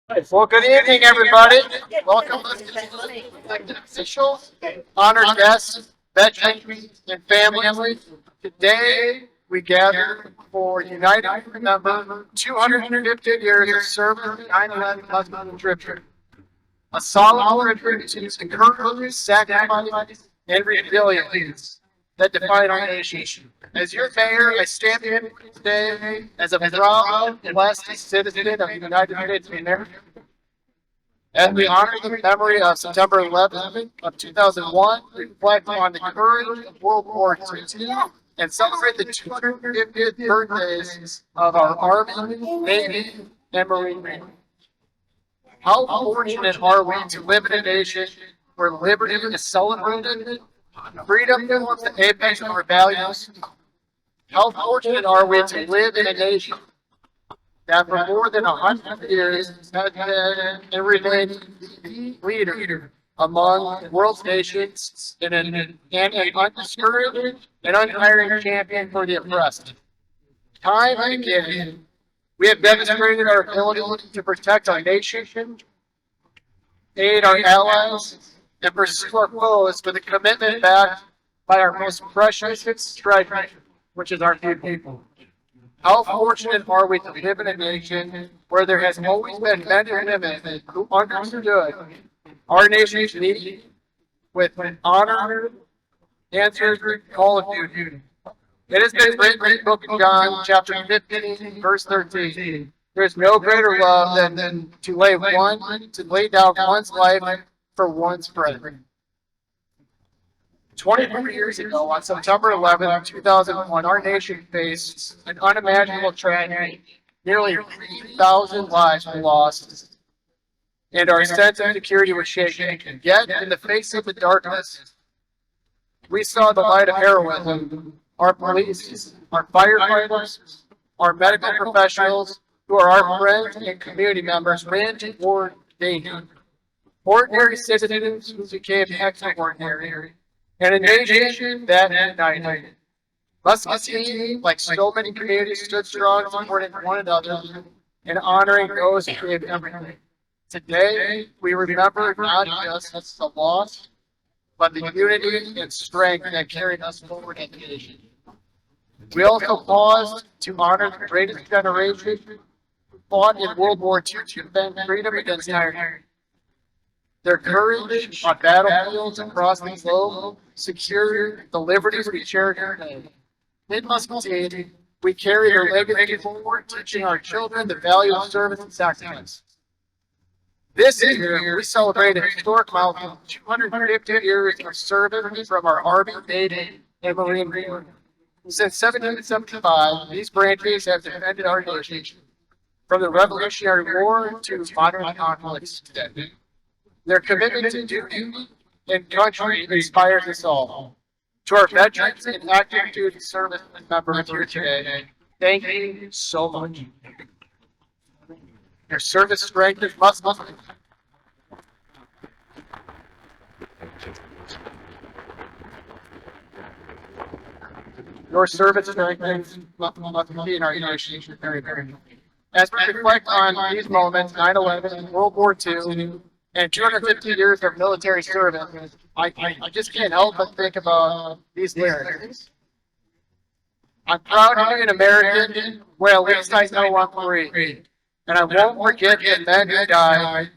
Well, good evening, everybody. Welcome to official honored guests, veterans, and families. Today, we gather for United to Remember 250 years of service to 9/11 Muscatine tribute. A solemn tribute to the courage, sacrifice, and resilience that define our nation. As your mayor, I stand here today as a proud and blessed citizen of the United States of America. As we honor the memory of September 11th of 2001, reflect on the courage of World War II, and celebrate the 250th birthdays of our Army, Navy, and Marine Corps. How fortunate are we to live in a nation where liberty is celebrated, freedom forms the apex of our values? How fortunate are we to live in a nation that for more than 100 years has been and remained the leader among the world's nations and an undiscouraged and untiring champion for the oppressed? Time and again, we have demonstrated our ability to protect our nation, aid our allies, and pursue our foes with a commitment backed by our most precious treasure, which is our people. How fortunate are we to live in a nation where there has always been men and women who understood our nation's need with honor, answered call of duty. It has been written in the book of John, chapter 15, verse 13. There's no greater love than to lay down one's life for one's friend. 24 years ago, on September 11th, 2001, our nation faced an unimaginable tragedy. Nearly 3,000 lives were lost, and our sense of security was shaken. Yet, in the face of the darkness, we saw the light of heroism. Our police, our firefighters, our medical professionals, who are our friends and community members, ran toward danger. Ordinary citizens who became extraordinary, and a nation that united. Muscatine, like so many communities, stood strong, supporting one another and honoring those who gave everything. Today, we remember not just the loss, but the unity and strength that carried us forward as a nation. We also paused to honor the greatest generation who fought in World War II to defend freedom against tyranny. Their courage on battlefields across the globe secured the liberties we cherish today. In Muscatine, we carry their legacy forward, teaching our children the value of service and sacrifice. This year, we celebrate a historic milestone, 250 years of service from our Army, Navy, and Marine Corps. Since 1775, these branches have defended our nation, from the Revolutionary War to modern conflicts today. Their commitment to duty and country inspires us all. To our veterans and active duty service members here today, thank you so much. Your service strengthens muscles. Your service strengthens Muscatine, our nation. As we reflect on these moments, 9/11, World War II, and 250 years of military service, I just can't help but think about these lyrics. I'm proud to be an American where at least I know I'm free. And I won't forget the men who died,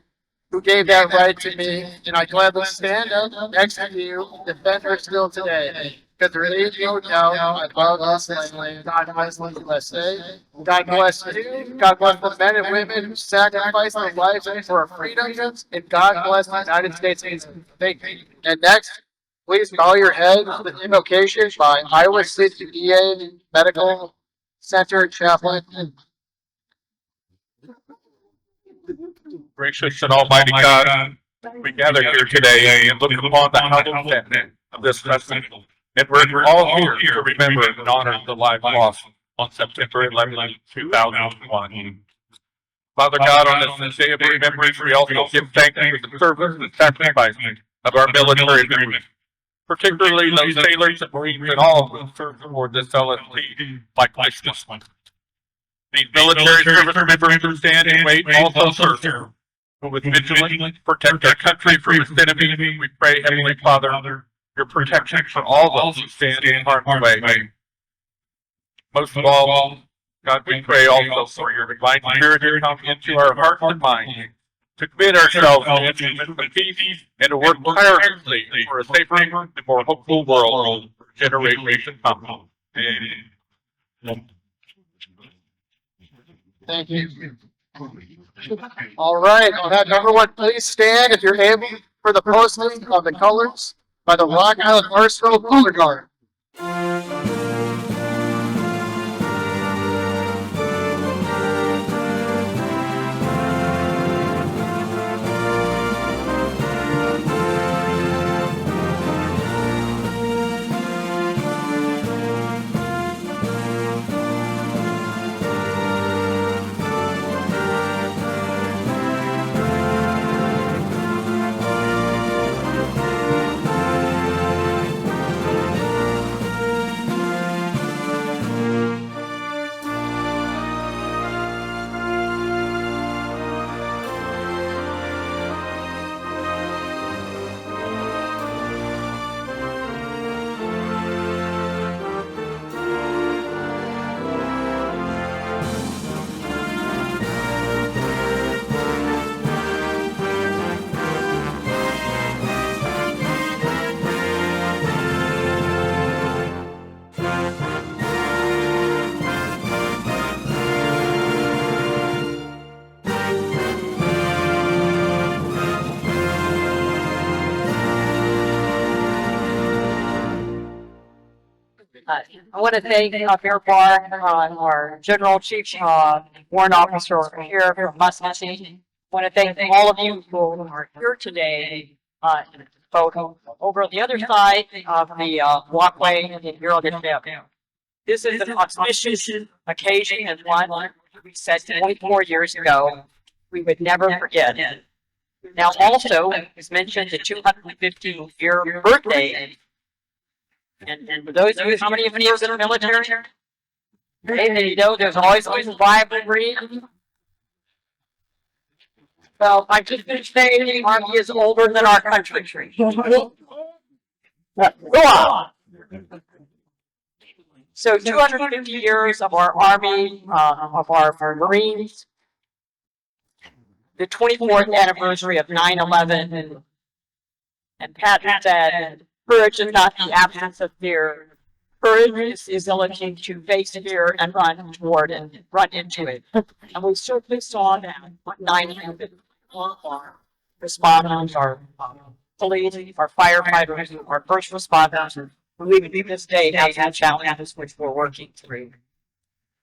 who gave that right to me, and I gladly stand up next to you and defend her still today. Because there is no doubt I love this land. God bless the USA. God bless you. God bless the men and women who sacrificed their lives for our freedoms. And God bless the United States. Thank you. And next, please bow your head for the invocation by Iowa City EA Medical Center Chaplain. Gracious and Almighty God, we gather here today and look upon the hallowed tent of this festival. And we're all here to remember and honor the life lost on September 11, 2001. Father God, on this day of remembrance, we also give thanks for the service and sacrifice of our military members, particularly those sailors and Marines and all who served aboard this LSC like this one. These military service members who stand and wait also serve who with vigilance protect our country from its enemies. We pray, Heavenly Father, your protection for all those who stand in harm's way. Most of all, God, we pray also for your divine spirit to come into our hearts and minds, to commit ourselves to instruments of peace and to work tirelessly for a safer and more hopeful world for generations to come. Amen. Thank you. All right, on that, everyone, please stand if you're able for the posting of the colors by the Rock Island Arsenal Color Guard. I want to thank Mayor Barr, our General Chief Warrant Officer here from Muscatine. I want to thank all of you who are here today, both over on the other side of the walkway and here on the step. This is an auspicious occasion and one we said 24 years ago we would never forget. Now also, as mentioned, the 250-year birthday. And for those of you, how many of you in the military? Hey, you know, there's always a rivalry. Well, I've just been saying the Army is older than our country. Go on. So 250 years of our Army, of our Marines, the 24th anniversary of 9/11, and Pat said, courage is not the absence of fear. Courage is the ability to face fear and run toward it, run into it. And we certainly saw that on 9/11. Our responders, our police, our firefighters, our first responders, who even to this day have had challenges which we're working through.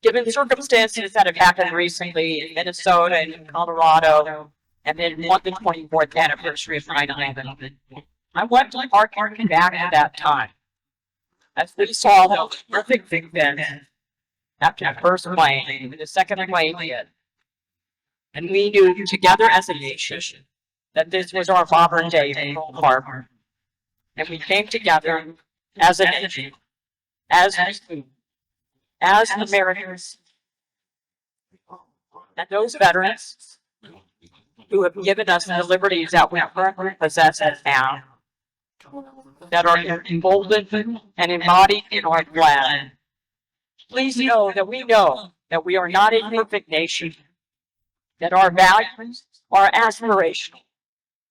Given circumstances that have happened recently in Minnesota and in Colorado, and then on the 24th anniversary of 9/11, I want to harken back to that time. As we saw those perfect events after the first plane, and the second plane hit. And we knew together as a nation that this was our modern day Pearl Harbor. And we came together as a nation, as Americans, and those veterans who have given us the liberties that we currently possess now, that are emboldened and embodied in our flag. Please know that we are not a perfect nation, that our values are aspirational.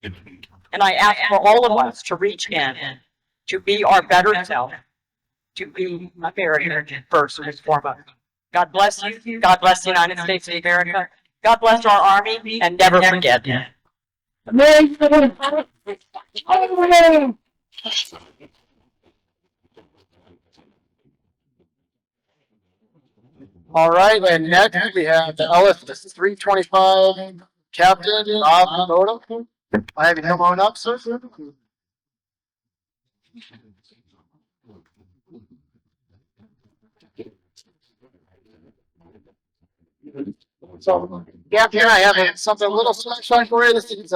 And I ask for all of us to reach in, to be our better self, to be American first and foremost. God bless you. God bless the United States of America. God bless our Army, and never forget. All right, and next we have the LS 325 Captain Bob Moto. I have you come on up, sir. So, Captain, I have something a little special for you. This is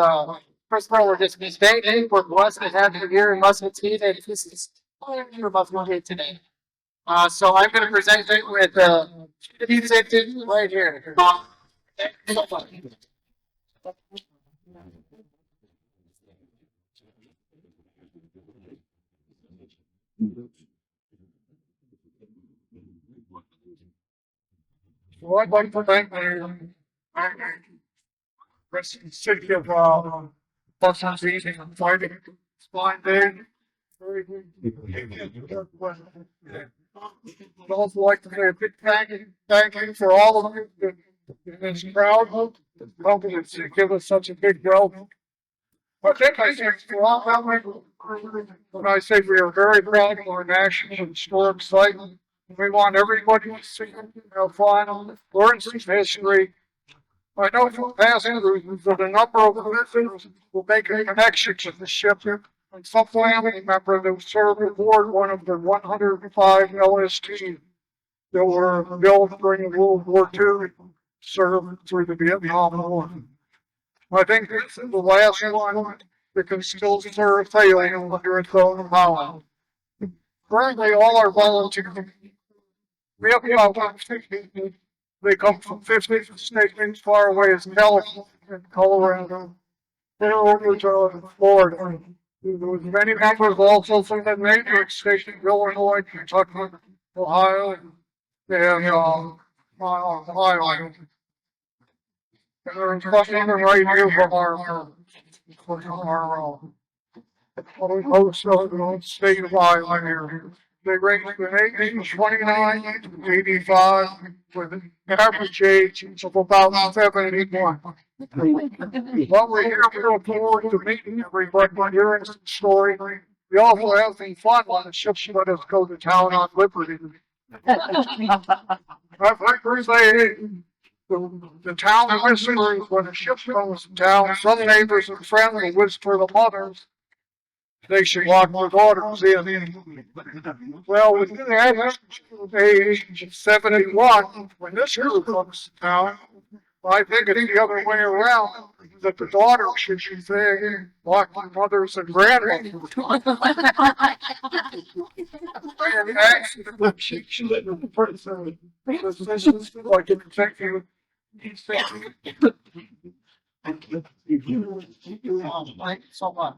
first of all, we're just thanking for blessing to have you here in Muscatine, and this is for Muscatine today. So I'm going to present it with right here. Well, I'd like to thank the city of Muscatine and fighting fine day. I'd also like to say a big thank you for all of you in this crowd, helping us to give us such a big welcome. I think I say for all that when I say we are very proud of our national historic site. We want everybody to see it, have fun, learn some history. I know from past cruises that a number of visitors will make a connection to the ship, and some family member that served aboard one of the 105 LSTs that were built during World War II, served through the Vietnam War. I think this is the last one that can still serve sailing under its own power. Currently, all our volunteers, we have about 150. They come from 50 states far away as California and Colorado. They're over to Florida. There was many members also from the neighboring states of Illinois, Kentucky, Ohio, and Ohio. And there's something right here from our host of the state of Iowa here. They range from 1829 to 85 with an average age of about 71. While we're here, we look forward to meeting everybody, hearing some story. We also have some fun on the ship let us go to town on Liberty. I've heard say the town whispers when the ship goes to town. Some neighbors and friends will whisper the mothers they should lock their daughters in. Well, within the age of 71, when this group comes to town, I think it's the other way around, that the daughter should be saying, lock my mothers and grandmothers. And actually, she shouldn't the person. This is like an executive. Thank you so much.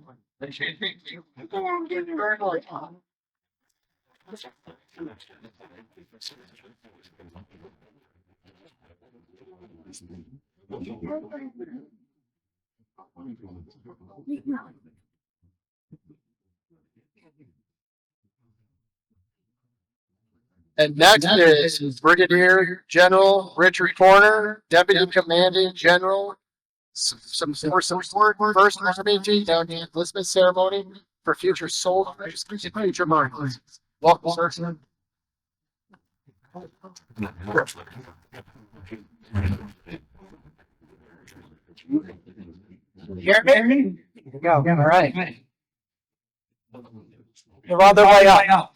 And next is Brigadier General Richard Porter, Deputy Commanding General. Some first Army down the enlistment ceremony for future soldiers and future marines. Welcome, sir. You hear me? Here we go. All right. You're on the way up.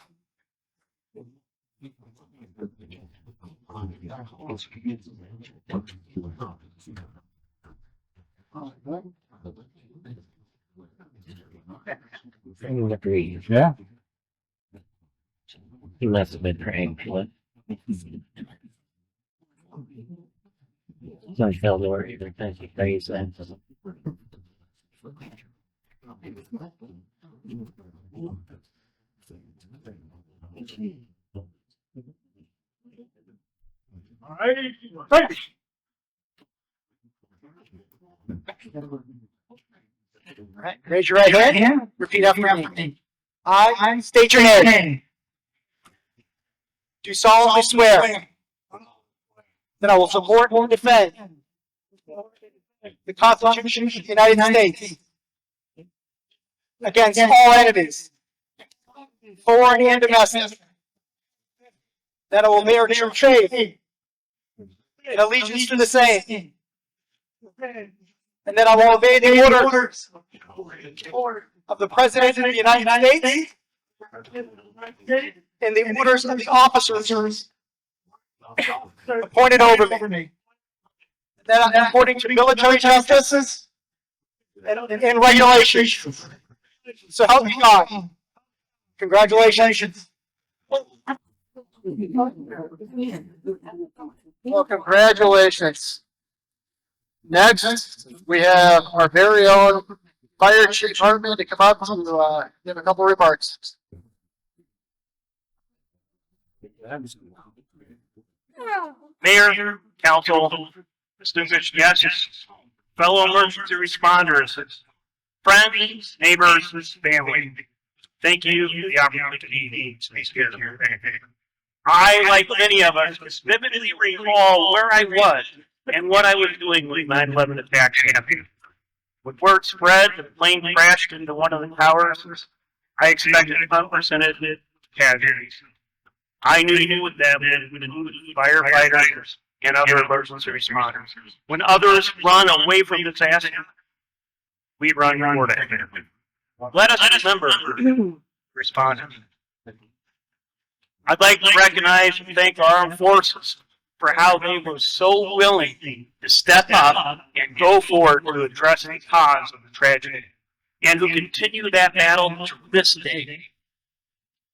Yeah. He must have been praying for it. So I felt the word either. Thank you. Praise that. All right. Thanks. All right. Raise your right hand. Repeat after me. I state your name. Do solemnly swear that I will support and defend the Constitution of the United States against all enemies, foreign and domestic, that I will bear true faith and allegiance to the same, and that I will obey the orders of the President of the United States and the orders of the officers appointed over me. That I am according to military justice and regulations. So help me God. Congratulations. Well, congratulations. Next, we have our very own Fire Chief Hartman to come up to give a couple remarks. Mayor, council, distinguished guests, fellow emergency responders, friends, neighbors, family. Thank you for the opportunity to be here. I, like many of us, vividly recall where I was and what I was doing when 9/11 attacks happened. When word spread the plane crashed into one of the towers, I expected unprecedented casualties. I knew that would include firefighters and other emergency responders. When others run away from disaster, we run toward it. Let us remember responders. I'd like to recognize and thank our armed forces for how they were so willing to step up and go forward to address the cause of the tragedy, and who continue that battle to this day.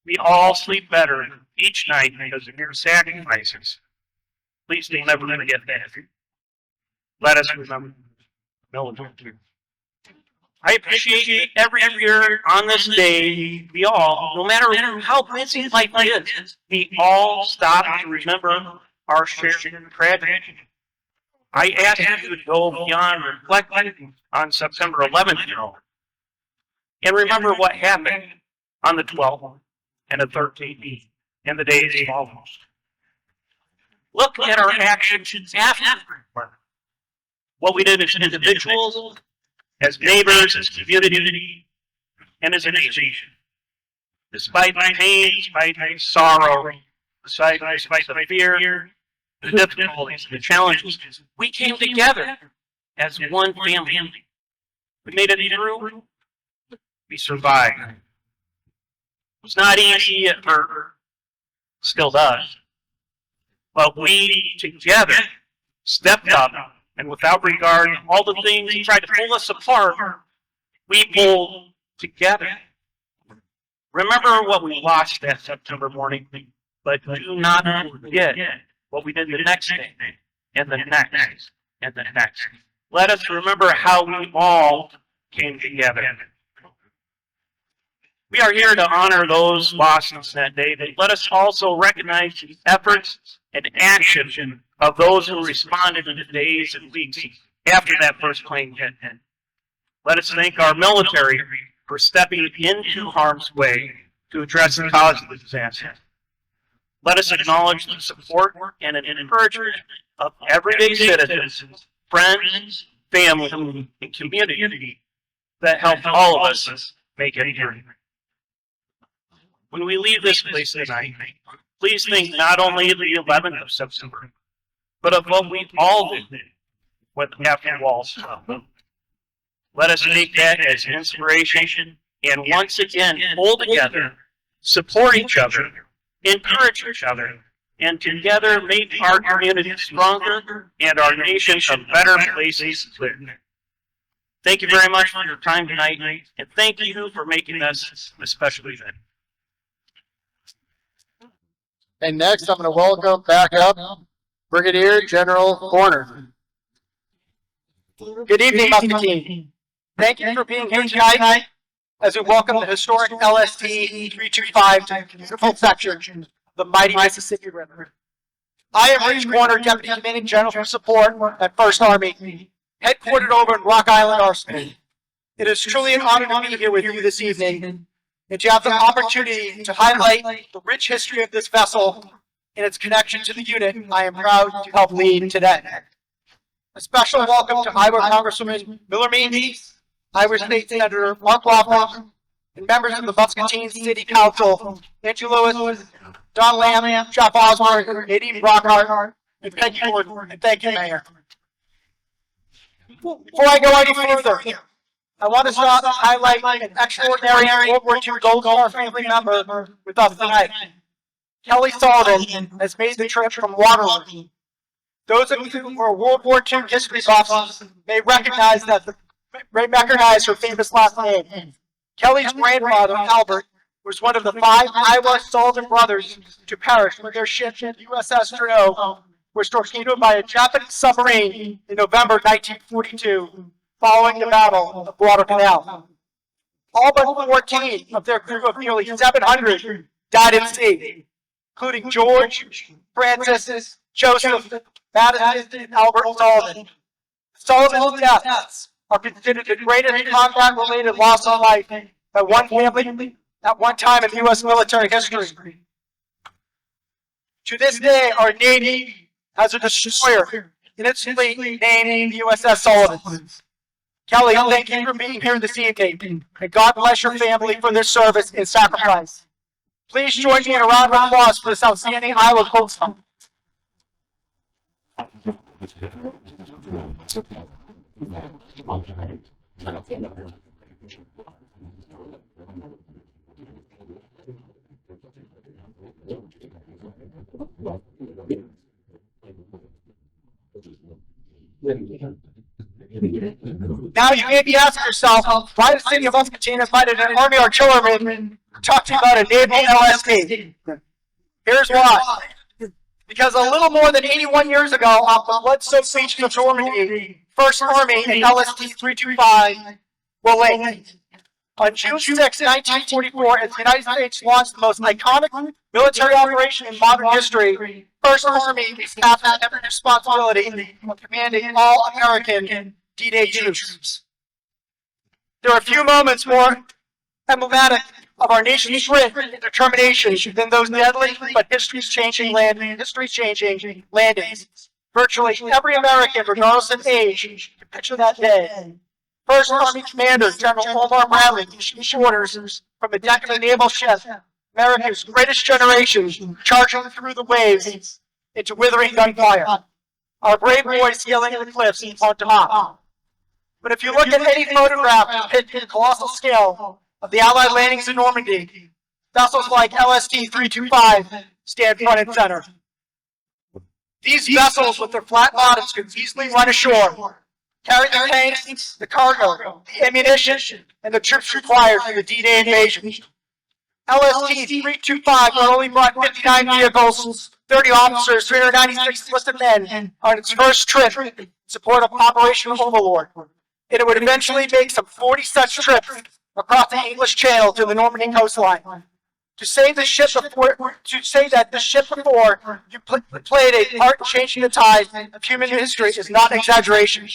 We all sleep better each night because of your sacrifices. Please don't never forget that. Let us remember military. I appreciate every year on this day, we all, no matter how busy life is, we all stop to remember our shared tragedy. I ask you to go beyond reflecting on September 11th and remember what happened on the 12th and the 13th and the days following. Look at our actions after. What we did as individuals, as neighbors, as community, and as a nation. Despite the pain, despite the sorrow, despite the fear, the difficulties, the challenges, we came together as one family. We made it through. We survived. It was not easy at first, still does. But we together stepped up, and without regard to all the things that tried to pull us apart, we pulled together. Remember what we lost that September morning, but do not forget what we did the next day, and the next, and the next. Let us remember how we all came together. We are here to honor those lost on that day, but let us also recognize the efforts and action of those who responded in the days and weeks after that first plane hit. Let us thank our military for stepping into harm's way to address the cause of the disaster. Let us acknowledge the support and encouragement of everyday citizens, friends, family, and community that helped all of us make it here. When we leave this place tonight, please think not only of the 11th of September, but of what we all did when after walls fell. Let us take that as inspiration and once again hold together, support each other, encourage each other, and together make our community stronger and our nation a better place to live. Thank you very much for your time tonight, and thank you for making this a special event. And next, I'm going to welcome back up Brigadier General Horner. Good evening, Muscatine. Thank you for being here tonight as we welcome the historic LST 325 to the beautiful section of the mighty Mississippi River. I am Rich Warner, Deputy Commanding General for Support at 1st Army, headquartered over in Rock Island Arsenal. It is truly an honor to be here with you this evening and to have the opportunity to highlight the rich history of this vessel and its connection to the unit I am proud to help lead today. A special welcome to Iowa Congresswoman Miller Meany, Iowa State Senator Mark Laughlin, and members of the Muscatine City Council, Nancy Lewis, Don Lamb, Jeff Osborne, Nadine Brockhart, and Peggy Gordon, and thank you, Mayor. Before I go any further, I want to highlight an extraordinary World War II Gold Star family member with us tonight. Kelly Sullivan has made the trip from Waterloo. Those of you who are World War II history buffs may recognize her famous last name. Kelly's grandfather, Albert, was one of the 5 Iowa Sullivan brothers to perish when their ship, USS Trudeau, was torpedoed by a Japanese submarine in November 1942, following the Battle of Guadalcanal. All but 14 of their crew of nearly 700 died at sea. including George, Francis, Joseph, Madison, and Albert Sullivan. Sullivan's deaths are considered the greatest combat-related loss of life by one family at one time in U.S. military history. To this day, our Navy has a destroyer in its fleet named the USS Sullivan. Kelly, thank you for being here this evening, and God bless your family for their service and sacrifice. Please join me in a round of applause for this outstanding Iowa Colts. Now you may be asking yourself, why the city of Muscatine invited an Army artilleryman to talk to you about a Navy LST? Here's why. Because a little more than 81 years ago, off the blood-soaked beaches of Normandy, 1st Army and LST-325 were linked. On June 6, 1944, as the United States launched the most iconic military operation in modern history, 1st Army was tasked with the responsibility of commanding all American D-Day troops. There are a few moments more emblematic of our nation's grit and determination than those deadly but history-changing landings. Virtually every American, regardless of age, can picture that day. 1st Army Commander General Omar Bradley issued orders from a deck of a naval ship, America's greatest generation, charging through the waves into withering gunfire. Our brave boys scaling the cliffs on top. But if you look at any photograph depicting the colossal scale of the Allied landings in Normandy, vessels like LST-325 stand front and center. These vessels, with their flat bottoms, could easily run ashore, carry the tanks, the cargo, the ammunition, and the troops required for the D-Day invasion. LST-325 not only brought 59 vehicles, 30 officers, 396 enlisted men on its first trip in support of Operation Overlord. And it would eventually make some 40 such trips across the English Channel to the Normandy coastline. To say that the ship before you played a part in changing the tide of human history is not exaggeration.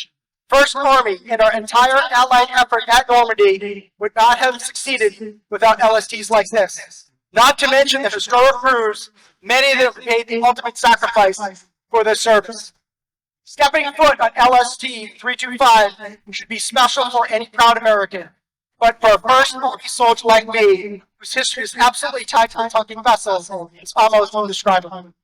1st Army and our entire Allied effort at Normandy would not have succeeded without LSTs like this. Not to mention the historic crews, many of them paid the ultimate sacrifice for their service. Stepping foot on LST-325 should be special for any proud American. But for a 1st Army soldier like me, whose history is absolutely tied to the tucking vessels, it's almost indescribable.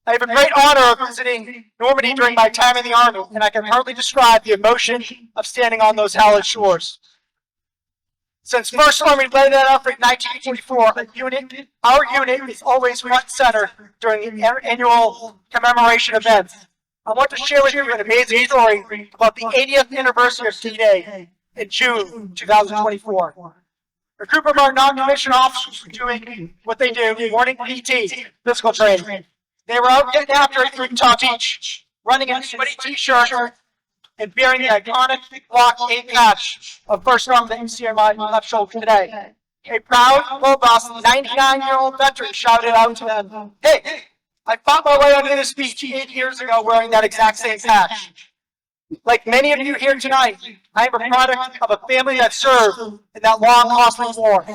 I have a great honor of visiting Normandy during my time in the Army, and I can hardly describe the emotion of standing on those hallowed shores. Since 1st Army led that effort in 1944, our unit is always front and center during the annual commemoration events. I want to share with you an amazing story about the 80th anniversary of D-Day in June 2024. A group of our non-commissioned officers were doing what they do, morning PT, physical training. They were out getting after it through Top Beach, running in a sweaty t-shirt and bearing the iconic Block 8 patch of 1st Army that you see on my left shoulder today. A proud, robust, 99-year-old veteran shouted out to them, "Hey, I fought my way onto this beach 8 years ago wearing that exact same patch." Like many of you here tonight, I am a product of a family that served in that long, costly war.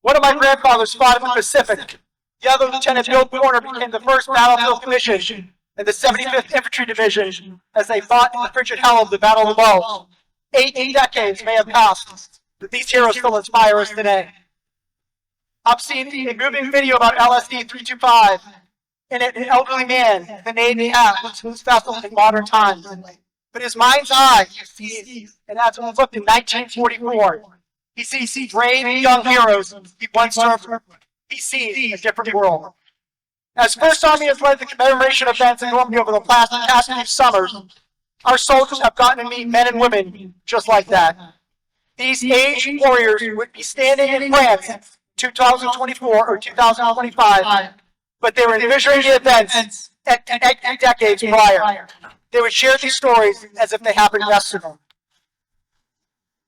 One of my grandfathers fought in the Pacific. The other, Lieutenant Bill Corner, became the 1st Battlefield Commission in the 75th Infantry Division as they fought in the frigid hell of the Battle of the Bulge. 8 decades may have passed, but these heroes still inspire us today. I've seen a moving video about LST-325 and an elderly man the Navy has whose vessel in modern times. But his mind's eye sees, and as we looked in 1944, he sees brave young heroes he once served with. He sees a different world. As 1st Army has led the commemoration events in Normandy over the past few summers, our soldiers have gotten to meet men and women just like that. These aged warriors would be standing in France in 2024 or 2025, but they were envisioning the events at decades prior. They would share these stories as if they happened yesterday.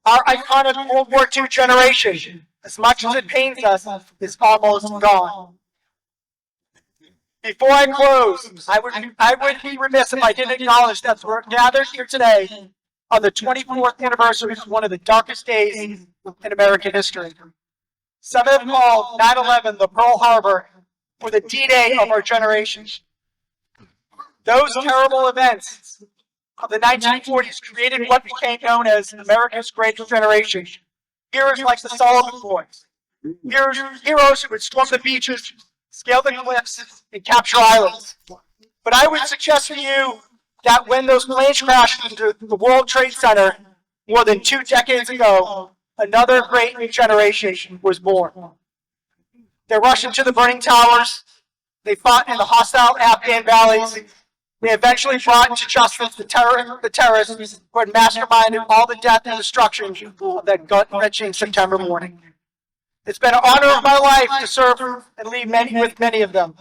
Our iconic World War II generation as much as it pains us, is almost gone. Before I close, I would be remiss if I didn't acknowledge that we're gathered here today on the 24th anniversary of one of the darkest days in American history. Some have called 9/11 the Pearl Harbor or the D-Day of our generation. Those terrible events of the 1940s created what became known as America's Greatest Generation. Heroes like the Sullivan Boys. Heroes who would storm the beaches, scale the cliffs, and capture islands. But I would suggest to you that when those planes crashed into the World Trade Center more than 2 decades ago, another great generation was born. They rushed into the burning towers. They fought in the hostile Afghan valleys. They eventually brought to justice the terrorists who had masterminded all the death and destruction of that gut-wrenching September morning. It's been an honor of my life to serve and lead with many of them.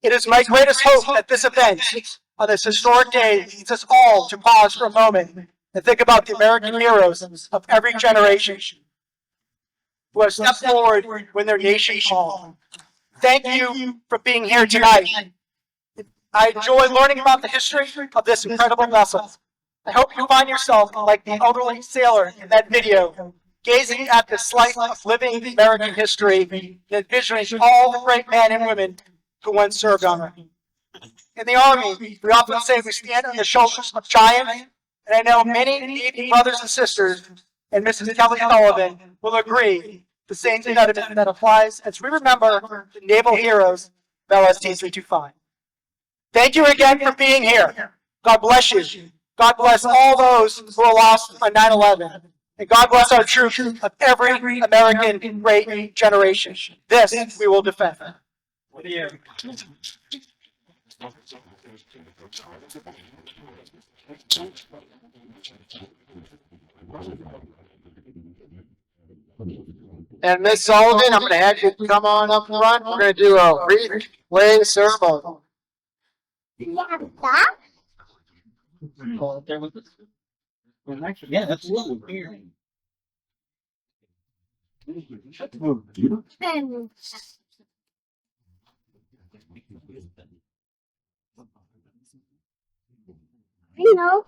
It is my greatest hope that this event, on this historic day, leads us all to pause for a moment and think about the American heroes of every generation who have stepped forward when their nation called. Thank you for being here tonight. I enjoy learning about the history of this incredible vessel. I hope you find yourself like the elderly sailor in that video, gazing at the slice of living American history and envisioning all the great men and women who once served on it. In the Army, we often say we stand on the shoulders of giants, and I know many Navy brothers and sisters, and Mrs. Kelly Sullivan will agree the same thing that applies as we remember the naval heroes of LST 325. Thank you again for being here. God bless you. God bless all those who are lost on 9/11. And God bless our troops of every American great generation. This we will defend. And Miss Sullivan, I'm going to have you come on up front. We're going to do a wreath laying ceremony. Yeah, absolutely. You know.